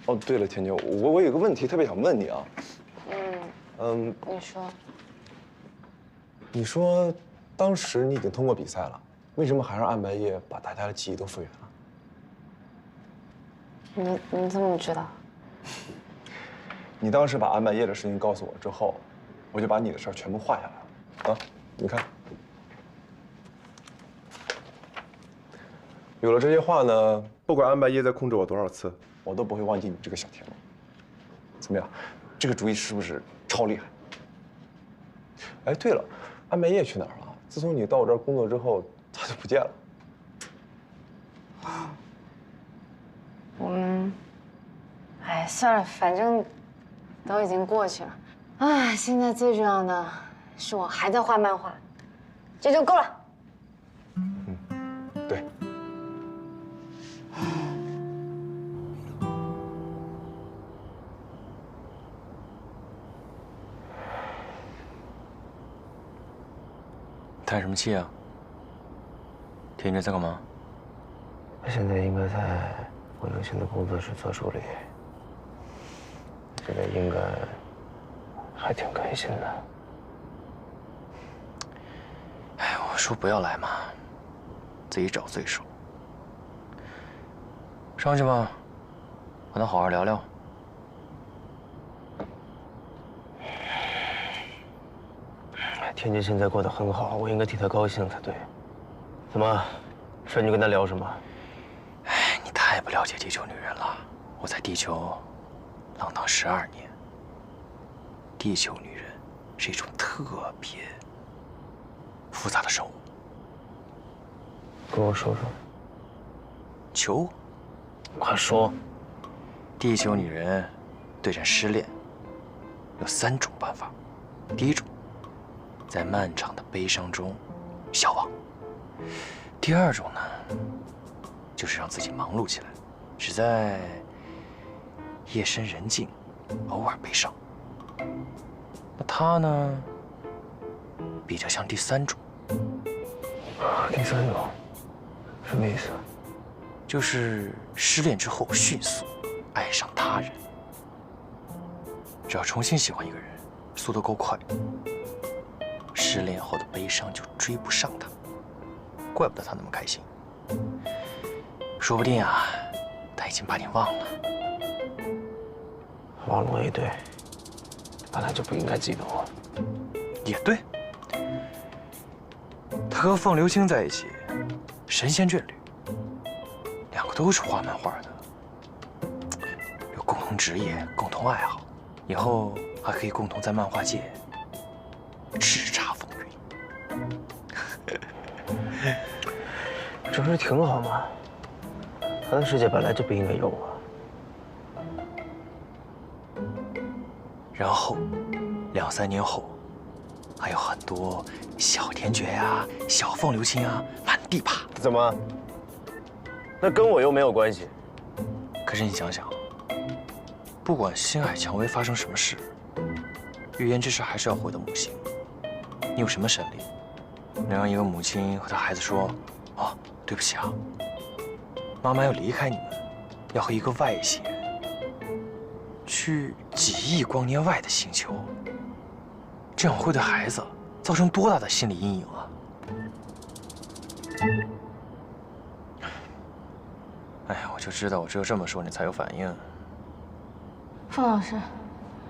哦，对了，甜甜，我有个问题特别想问你啊。你说。你说，当时你已经通过比赛了，为什么还让安白夜把大家的记忆都复原了？你怎么知道？你当时把安白夜的事情告诉我之后，我就把你的事儿全部画下来了。啊，你看。有了这些话呢，不管安白夜再控制我多少次，我都不会忘记你这个小甜萝。怎么样，这个主意是不是超厉害？哎，对了，安白夜去哪儿了？自从你到我这儿工作之后，他就不见了。哎，算了，反正都已经过去了。哎，现在最重要的是我还在画漫画，这就够了。对。叹什么气啊？甜甜在干嘛？他现在应该在魏永清的工作室做助理，现在应该还挺开心的。哎，我说不要来嘛，自己找罪受。上去吧，和他好好聊聊。天天现在过得很好，我应该替他高兴才对。怎么，顺你跟他聊什么？哎，你太不了解地球女人了。我在地球浪荡12年。地球女人是一种特别复杂的生物。跟我说说。求我，快说。地球女人对战失恋有3种办法。第一种，在漫长的悲伤中消亡。第二种呢，就是让自己忙碌起来，只在夜深人静偶尔悲伤。那他呢，比较像第3种。第3种，什么意思？就是失恋之后迅速爱上他人。只要重新喜欢一个人，速度够快，失恋后的悲伤就追不上他。怪不得他那么开心。说不定啊，他已经把你忘了。忘了我也对，本来就不应该记得我。也对。他和凤流清在一起，神仙眷侣，2个都是画漫画的，有共同职业、共同爱好，以后还可以共同在漫画界叱咤风云。这不是挺好吗？他的世界本来就不应该有我。然后2、3年后，还有很多小田觉呀、小凤流清啊，满地爬。怎么？那跟我又没有关系。可是你想想，不管星海蔷薇发生什么事，预言之时还是要回到母星。你有什么神力，能让一个母亲和她孩子说：“哦，对不起啊，妈妈要离开你们，要和一个外星人去几亿光年外的星球，这样会对孩子造成多大的心理阴影啊！”哎呀，我就知道我只有这么说你才有反应。凤老师，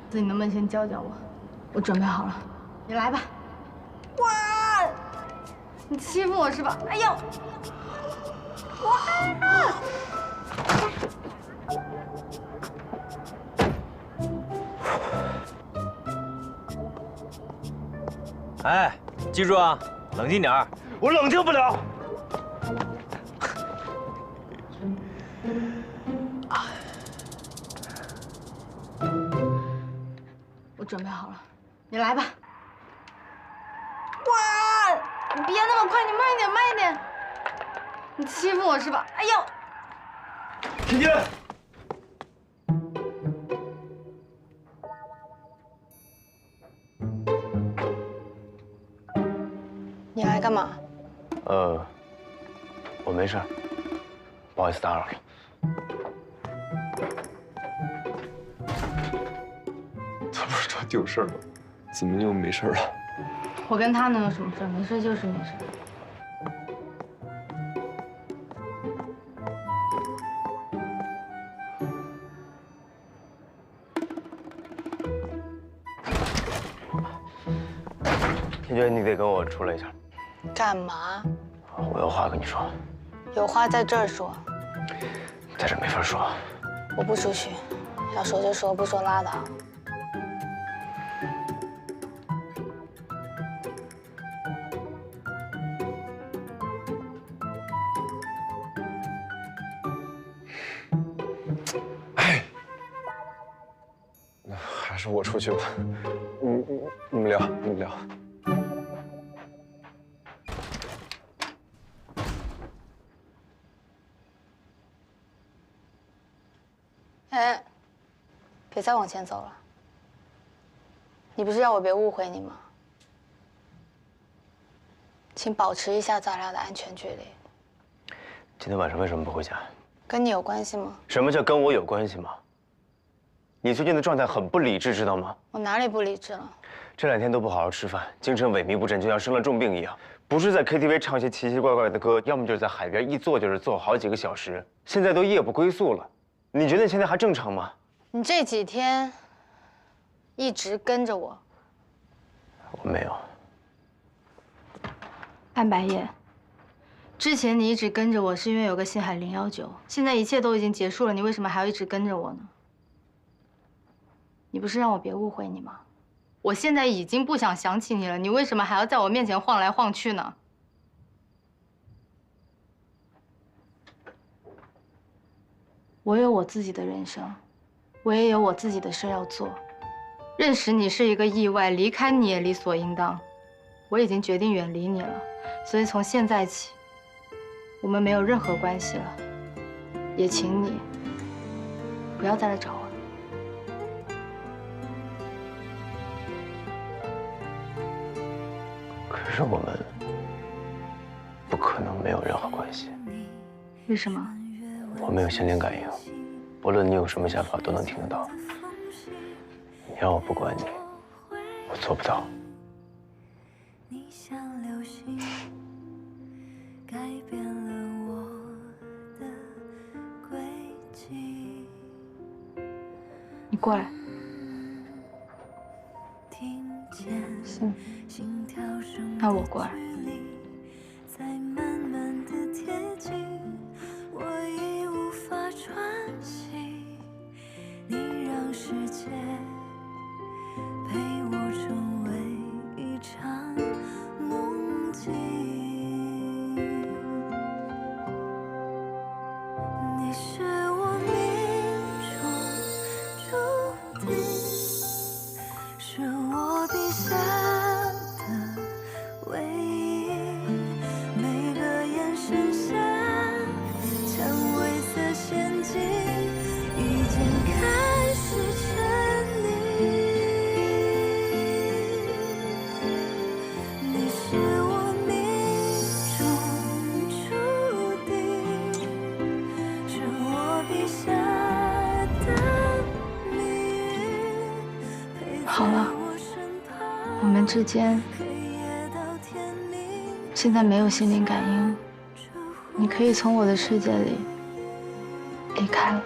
子，你能不能先教教我？我准备好了，你来吧。哇！你欺负我是吧？哎呦！哇！哎，记住啊，冷静点儿。我冷静不了。我准备好了，你来吧。哇！你别那么快，你慢一点，慢一点。你欺负我是吧？哎呦！婷婷，你来干嘛？我没事，不好意思打扰了。就有事儿了，怎么又没事了？我跟他能有什么事？没事就是没事。天娟，你得跟我出来一下，干嘛？我有话跟你说。有话在这儿说。在这没法说。我不出去，要说就说，不说拉倒。那还是我出去吧。你们聊，你们聊。哎，别再往前走了。你不是要我别误会你吗？请保持一下咱俩的安全距离。今天晚上为什么不回家？跟你有关系吗？什么叫跟我有关系吗？你最近的状态很不理智，知道吗？我哪里不理智了？这2天都不好好吃饭，精神萎靡不振，就像生了重病一样。不是在 KTV 唱些奇奇怪怪的歌，要么就是在海边一坐就是坐好几个小时。现在都夜不归宿了，你觉得现在还正常吗？你这几天一直跟着我。我没有。安白夜，之前你一直跟着我是因为有个星海019，现在一切都已经结束了，你为什么还要一直跟着我呢？你不是让我别误会你吗？我现在已经不想想起你了，你为什么还要在我面前晃来晃去呢？我有我自己的人生，我也有我自己的事要做。认识你是一个意外，离开你也理所应当。我已经决定远离你了，所以从现在起，我们没有任何关系了。也请你不要再来找我了。可是我们不可能没有任何关系。为什么？我没有心灵感应，不论你有什么想法都能听得到。你让我不管你，我做不到。你像流星，改变了我的轨迹。你过来。听见心跳声，那我过来。在慢慢的贴近，我已无法喘息。你让世界陪我成为一场梦境。你是我命中注定，是我笔下的唯一。每个眼神下，蔷薇色陷阱已经开始沉溺。你是我命中注定，是我笔下的谜语，陪在好了，我身旁。我们之间黑夜到天明，现在没有心灵感应，你可以从我的世界里离开了。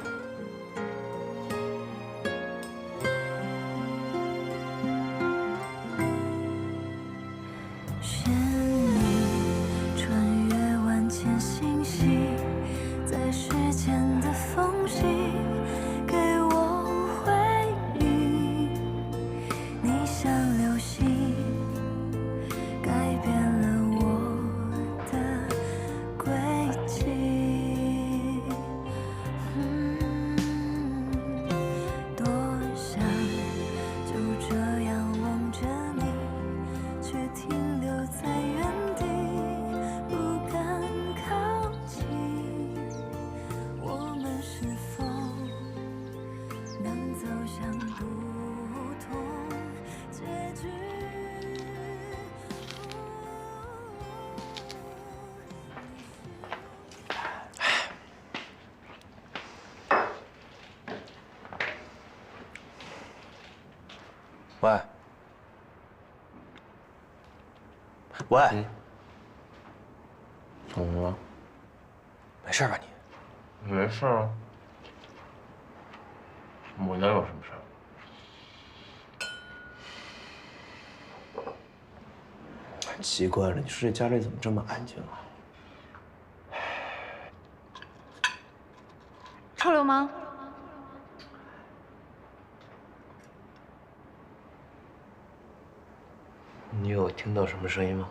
旋律穿越万千星系，在时间的缝隙给我回忆。你像流星，改变了我的轨迹。喂，喂，怎么了？没事吧你？没事啊。我能有什么事？奇怪了，你说这家里怎么这么安静啊？臭流氓！你有听到什么声音吗？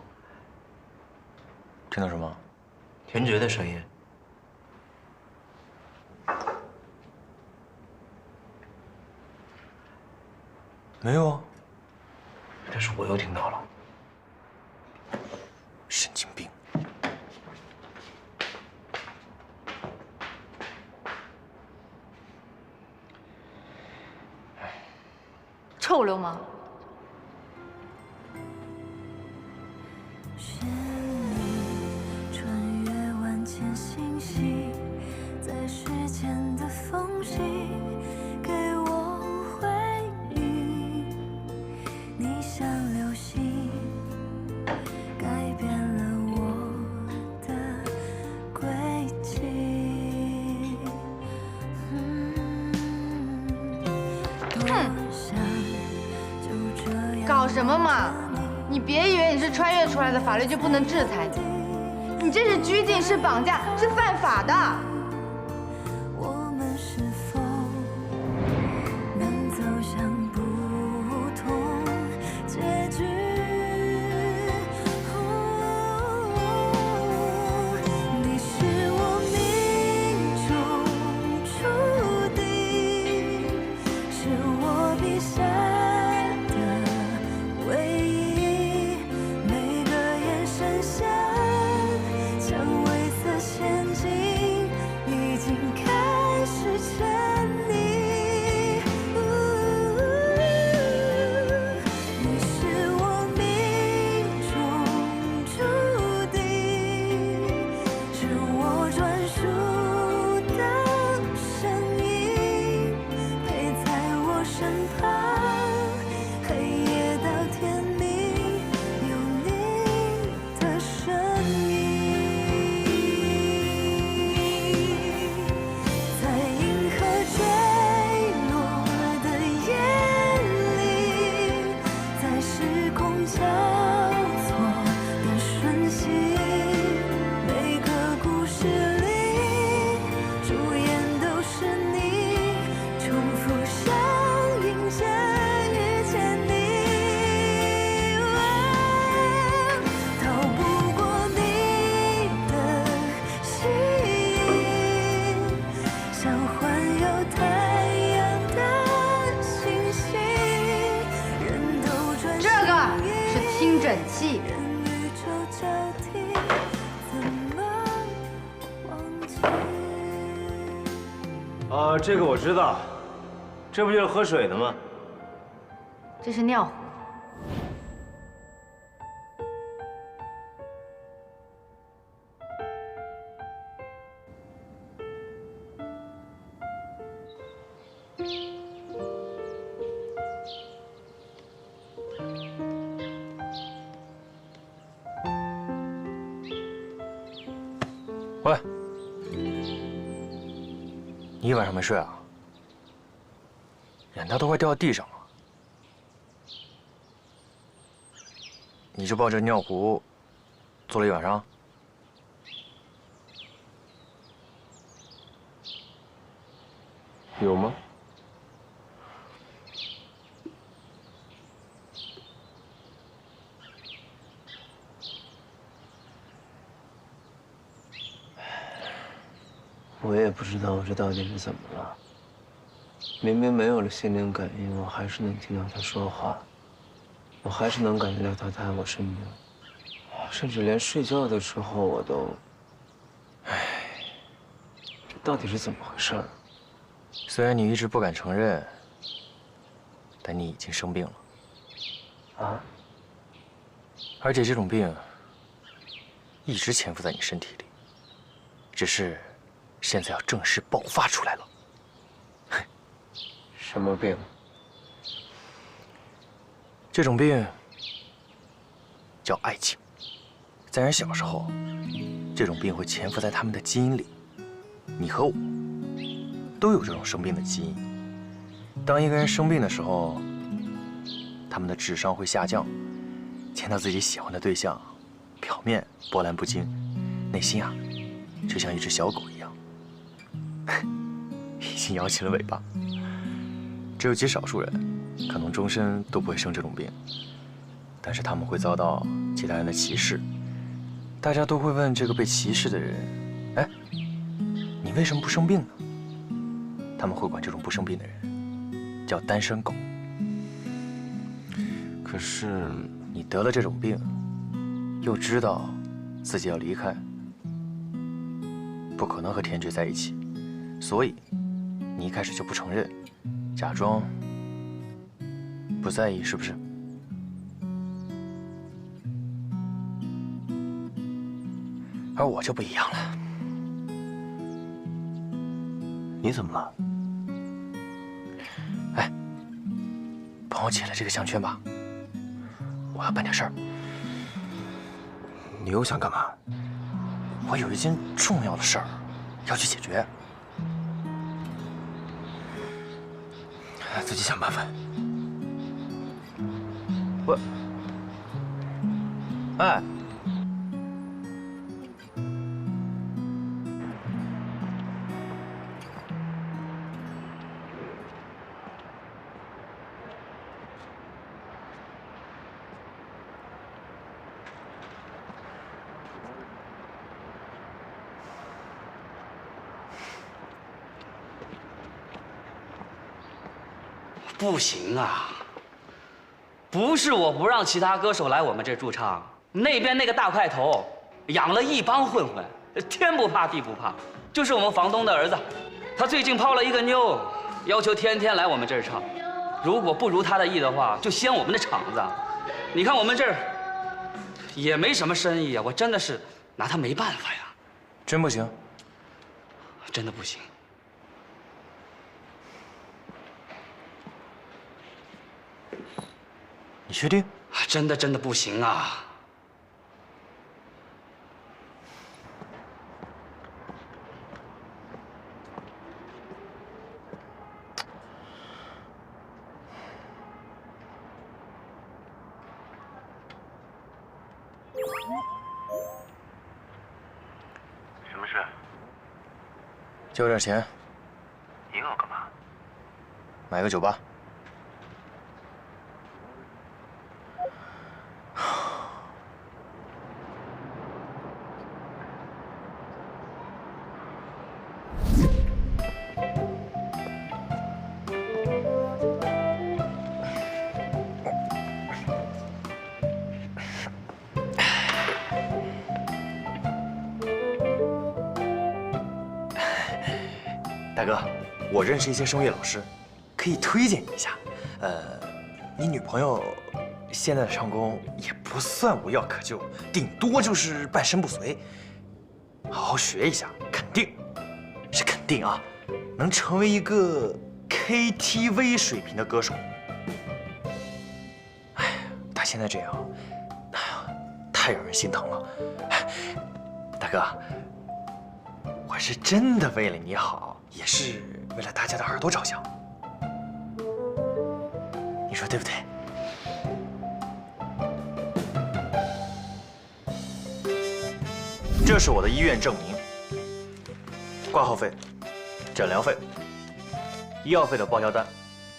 听到什么？田爵的声音。没有啊。但是我又听到了。神经病！臭流氓！绚丽穿越万千星系，在时间的缝隙给我回忆。你像流星，改变了我的轨迹。多想就这样。搞什么嘛！你别以为你是穿越出来的，法律就不能制裁你。你这是拘禁，是绑架，是犯法的。我们是否能走向不同结局？你是我命中注定，是我笔下的唯一。每个眼神下像微色陷阱，已经开始沉溺。你是我命中注定，是我专属的声音，陪在我身旁，黑夜到天明，有你的身影。在银河坠落的夜里，在时空交错的瞬息，每个故事里主演都是你，重复上映着遇见你。逃不过你的吸引，像环游太阳的星星，人都转这个是听诊器。人宇宙交替，怎么忘记？啊，这个我知道，这不就是喝水的吗？这是尿壶。喂，你一晚上没睡啊？眼袋都快掉到地上了。你就抱着尿壶坐了一晚上？有吗？我也不知道这到底是怎么了。明明没有了心灵感应，我还是能听到他说话，我还是能感觉到他在我身边，甚至连睡觉的时候我都……这到底是怎么回事？虽然你一直不敢承认，但你已经生病了。啊？而且这种病一直潜伏在你身体里，只是现在要正式爆发出来了。什么病？这种病叫爱情，在人小时候，这种病会潜伏在他们的基因里。你和我都有这种生病的基因。当一个人生病的时候，他们的智商会下降，见到自己喜欢的对象，表面波澜不惊，内心啊，就像一只小狗一样，已经摇起了尾巴。只有极少数人，可能终身都不会生这种病，但是他们会遭到其他人的歧视。大家都会问这个被歧视的人：“哎，你为什么不生病呢？”他们会管这种不生病的人叫单身狗。可是你得了这种病，又知道自己要离开，不可能和田菊在一起，所以你一开始就不承认，假装不在意，是不是？而我就不一样了。你怎么了？哎，帮我解了这个项圈吧，我要办点事儿。你又想干嘛？我有一件重要的事儿要去解决。自己想办法。我，哎，不行啊！不是我不让其他歌手来我们这驻唱，那边那个大块头养了一帮混混，天不怕地不怕，就是我们房东的儿子，他最近泡了一个妞，要求天天来我们这儿唱，如果不如他的意的话，就掀我们的场子。你看我们这儿也没什么生意啊，我真的是拿他没办法呀。真不行？真的不行。你确定？真的不行啊！什么事？借我点钱。你要干嘛？买个酒吧。大哥，我认识一些声乐老师，可以推荐你一下。你女朋友现在的唱功也不算无药可救，顶多就是半身不遂。好好学一下，肯定，是肯定啊，能成为一个 KTV 水平的歌手。哎，她现在这样，哎呀，太让人心疼了。大哥，我是真的为了你好，也是为了大家的耳朵着想，你说对不对？这是我的医院证明，挂号费、诊疗费、医药费的报销单，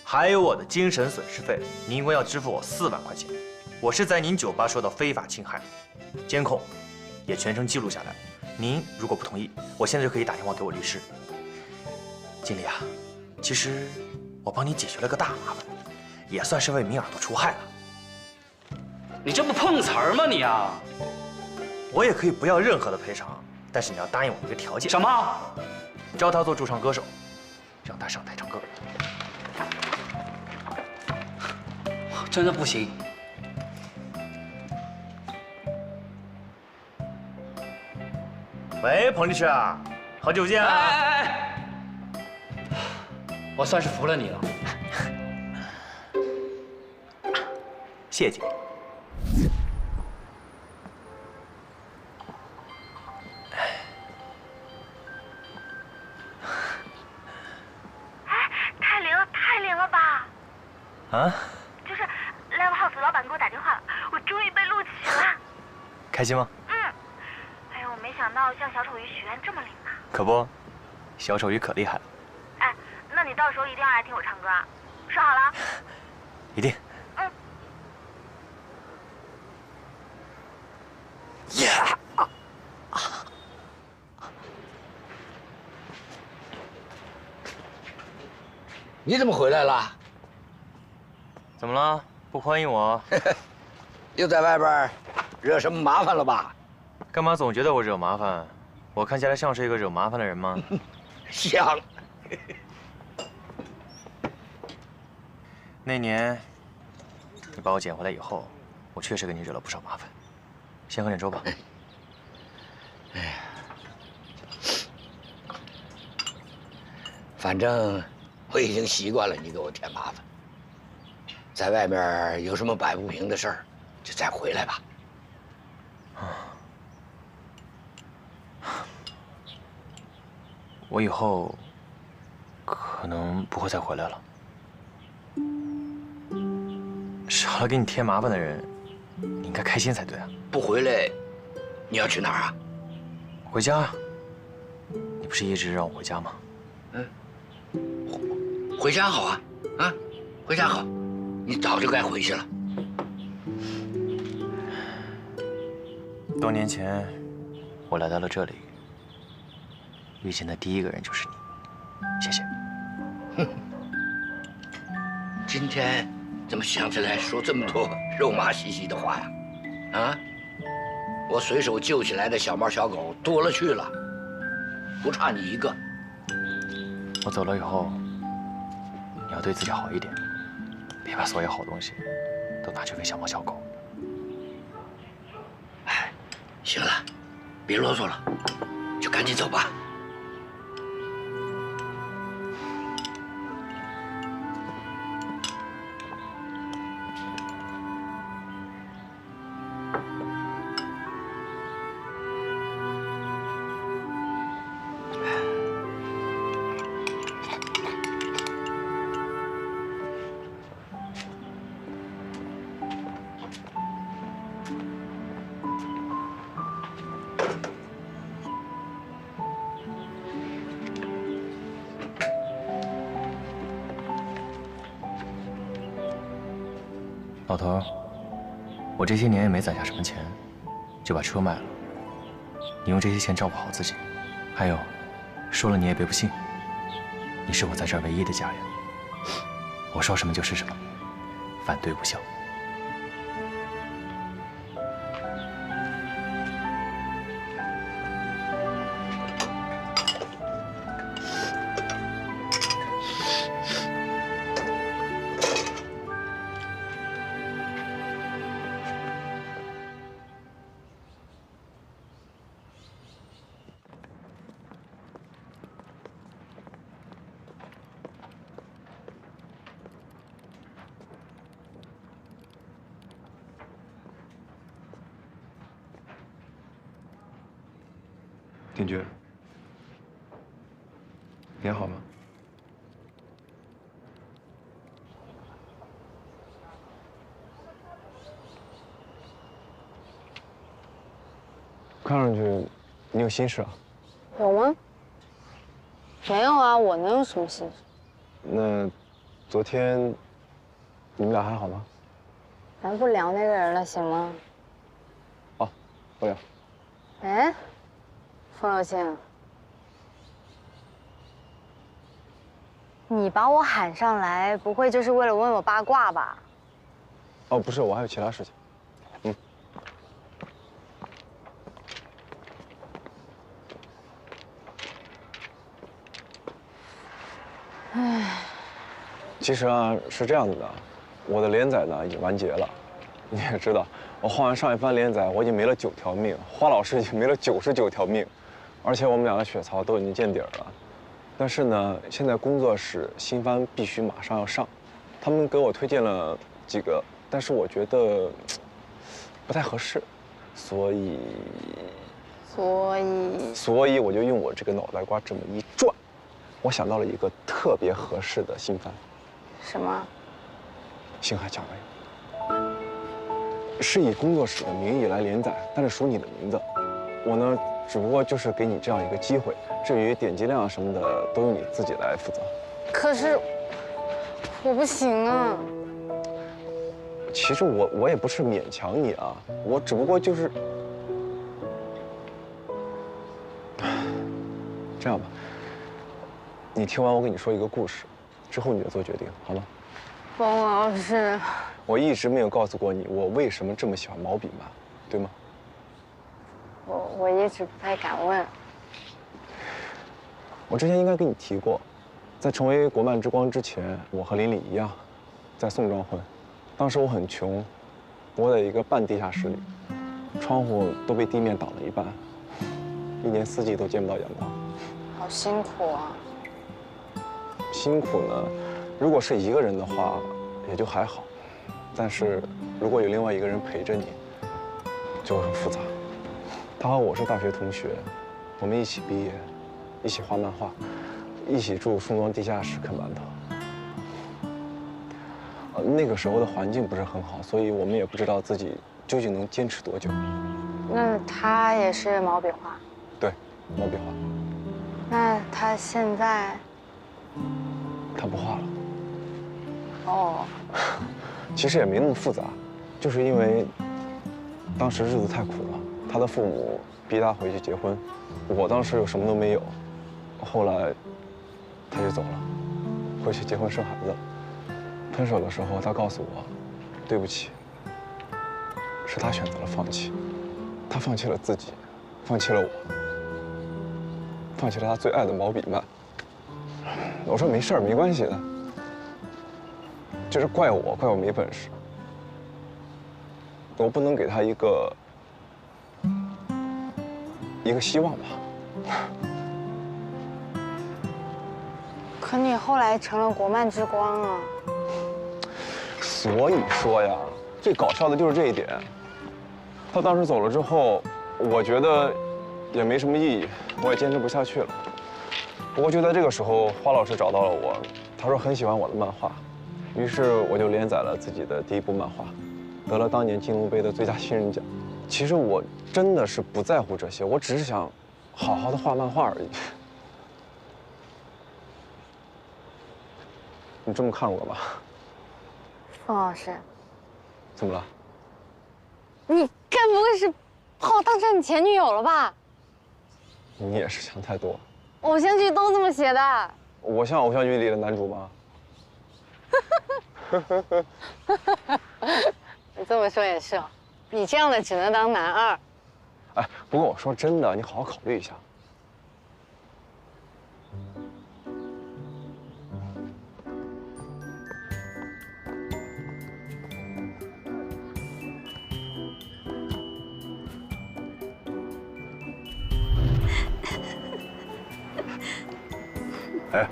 还有我的精神损失费，您一共要支付我4万块钱。我是在您酒吧受到非法侵害，监控也全程记录下来。您如果不同意，我现在就可以打电话给我律师。经理啊，其实我帮你解决了个大麻烦，也算是为明耳朵除害了。你这不碰瓷儿吗你啊？我也可以不要任何的赔偿，但是你要答应我一个条件。什么？招他做驻唱歌手，让他上台唱歌。真的不行。喂，彭律师啊，好久不见啊！哎，我算是服了你了。谢姐。太灵了吧！啊？就是 Live House 老板给我打电话了，我终于被录取了。开心吗？嗯。哎呦，我没想到像小丑鱼许愿这么灵啊！可不，小丑鱼可厉害了。哎，那你到时候一定要来听我唱歌啊！说好了。一定。嗯。呀！你怎么回来了？怎么了？不欢迎我？又在外边惹什么麻烦了吧？干嘛总觉得我惹麻烦？我看起来像是一个惹麻烦的人吗？像。那年你把我捡回来以后，我确实给你惹了不少麻烦。先喝点粥吧。哎呀，反正我已经习惯了你给我添麻烦。在外面有什么摆不平的事儿，就再回来吧。我以后可能不会再回来了。少了给你添麻烦的人，你应该开心才对啊！不回来，你要去哪儿啊？回家。你不是一直让我回家吗？回家好啊，啊，回家好，你早就该回去了。多年前，我来到了这里，遇见的第一个人就是你，谢谢。哼，今天怎么想起来说这么多肉麻兮兮的话呀？啊，我随手救起来的小猫小狗多了去了，不差你一个。我走了以后，你要对自己好一点，别把所有好东西都拿去喂小猫小狗。哎，行了，别啰嗦了，就赶紧走吧。老头，我这些年也没攒下什么钱，就把车卖了。你用这些钱照顾好自己，还有，说了你也别不信，你是我在这儿唯一的家人。我说什么就是什么，反对不孝。丁觉，你还好吗？看上去你有心事啊？有吗？没有啊，我能有什么心事？那昨天你们俩还好吗？咱不聊那个人了，行吗？哦，不聊。哎，风流清，你把我喊上来，不会就是为了问我八卦吧？哦，不是，我还有其他事情。唉，其实啊，是这样子的，我的连载呢已经完结了。你也知道，我画完上一番连载，我已经没了9条命，花老师已经没了99条命，而且我们俩的血槽都已经见底儿了。但是呢，现在工作室新番必须马上要上，他们给我推荐了几个但是我觉得不太合适，所以我就用我这个脑袋瓜这么一转，我想到了一个特别合适的新番。什么？星海蔷薇。是以工作室的名义来连载，但是署你的名字。我呢，只不过就是给你这样一个机会。至于点击量什么的，都由你自己来负责。可是我不行啊。其实我也不是勉强你啊，我只不过就是这样吧。你听完我跟你说一个故事，之后你再做决定，好吗？冯老师，我一直没有告诉过你，我为什么这么喜欢毛笔漫，对吗？我一直不太敢问。我之前应该跟你提过，在成为国漫之光之前，我和林里一样，在宋庄混。当时我很穷，窝在一个半地下室里，窗户都被地面挡了一半，一年四季都见不到阳光。好辛苦啊！辛苦呢，如果是一个人的话，也就还好。但是如果有另外一个人陪着你，就会很复杂。他和我是大学同学，我们一起毕业，一起画漫画，一起住宋庄地下室啃馒头。那个时候的环境不是很好，所以我们也不知道自己究竟能坚持多久。那他也是毛笔画？对，毛笔画。那他现在？他不画了。哦。其实也没那么复杂，就是因为当时日子太苦了，他的父母逼他回去结婚，我当时又什么都没有，后来他就走了，回去结婚生孩子了。分手的时候，他告诉我，对不起，是他选择了放弃，他放弃了自己，放弃了我，放弃了他最爱的毛笔漫。我说没事儿，没关系的，就是怪我没本事，我不能给他一个希望吧。可你后来成了国漫之光啊！所以说呀，最搞笑的就是这一点。他当时走了之后，我觉得也没什么意义，我也坚持不下去了。不过就在这个时候，花老师找到了我，他说很喜欢我的漫画，于是我就连载了自己的第一部漫画，得了当年金龙杯的最佳新人奖。其实我真的是不在乎这些，我只是想好好的画漫画而已。你这么看我吧？冯老师，怎么了？你该不会是把我当成你前女友了吧？你也是想太多。偶像剧都这么写的。我像偶像剧里的男主吗？你这么说也是哦，你这样的只能当男二。哎，不过我说真的，你好好考虑一下。哎，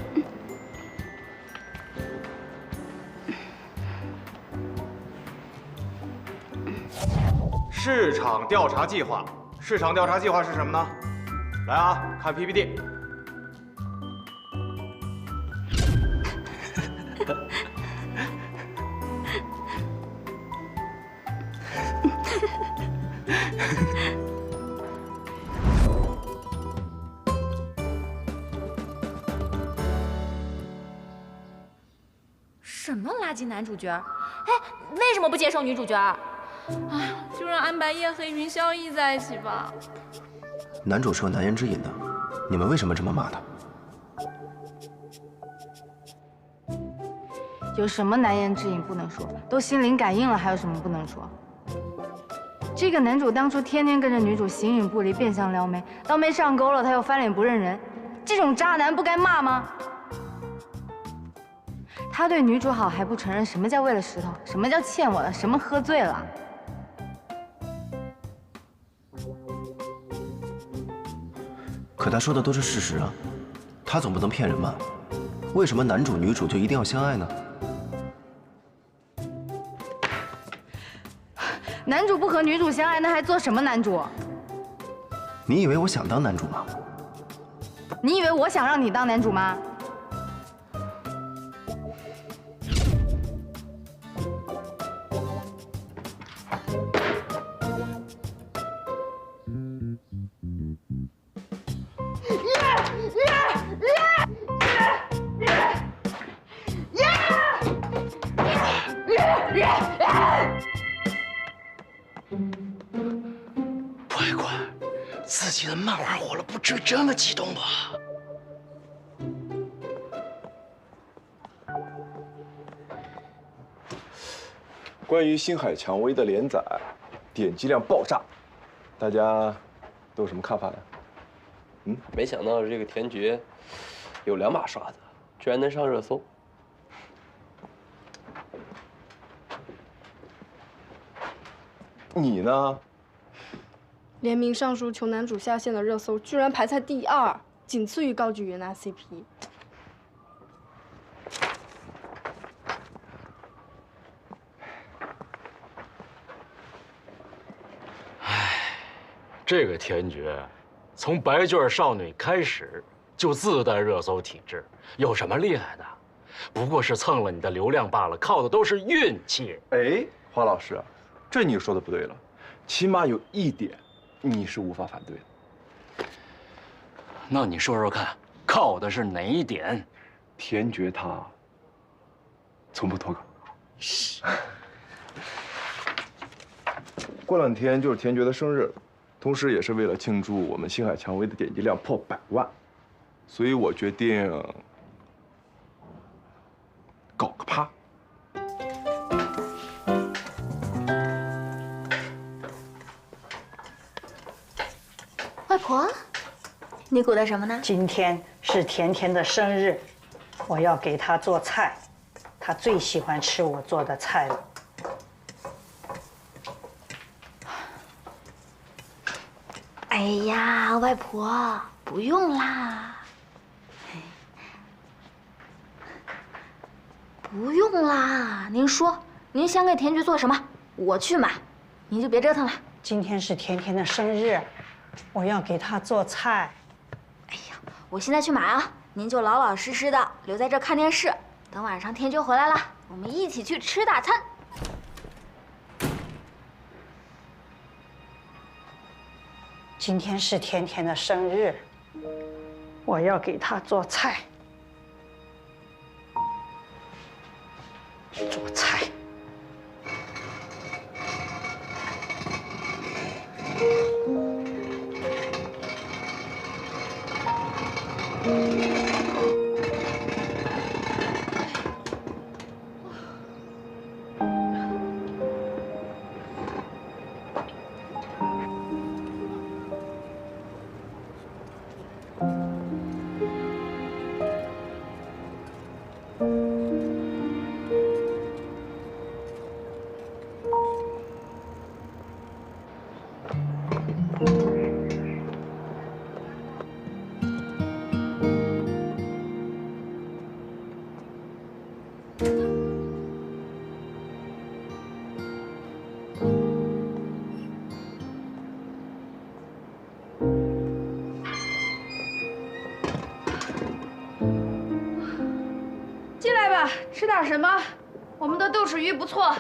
市场调查计划，市场调查计划是什么呢？来啊，看 PPT。什么垃圾男主角？哎，为什么不接受女主角？哎，就让安白夜和云霄逸在一起吧。男主是有难言之隐的，你们为什么这么骂他？有什么难言之隐不能说？都心灵感应了，还有什么不能说？这个男主当初天天跟着女主形影不离，变相撩妹，到妹上钩了，他又翻脸不认人，这种渣男不该骂吗？他对女主好还不承认什么叫为了石头，什么叫欠我的，什么喝醉了。可他说的都是事实啊，他总不能骗人吧？为什么男主女主就一定要相爱呢？男主不和女主相爱，那还做什么男主？你以为我想当男主吗？你以为我想让你当男主吗？乖乖，自己的漫画火了，不至于这么激动吧？关于星海蔷薇的连载，点击量爆炸，大家都有什么看法呢？没想到这个田爵有2把刷子，居然能上热搜。你呢？联名上书求男主下线的热搜居然排在第2，仅次于高举元娜 CP。这个田爵，从白卷少女开始就自带热搜体质，有什么厉害的？不过是蹭了你的流量罢了，靠的都是运气。哎，花老师，这你说的不对了，起码有一点你是无法反对的。那你说说看，靠的是哪一点？田爵他从不脱稿。过2天就是田爵的生日了。同时，也是为了庆祝我们星海蔷薇的点击量破100万，所以我决定搞个趴。外婆，你鼓捣什么呢？今天是甜甜的生日，我要给她做菜，她最喜欢吃我做的菜了。哎呀，外婆，不用啦，不用啦。您说，您想给田爵做什么，我去买，您就别折腾了。今天是甜甜的生日，我要给她做菜。哎呀，我现在去买啊，您就老老实实的留在这看电视，等晚上田爵回来了，我们一起去吃大餐。今天是甜甜的生日，我要给她做菜。做菜。进来吧，吃点什么？我们的豆豉鱼不错。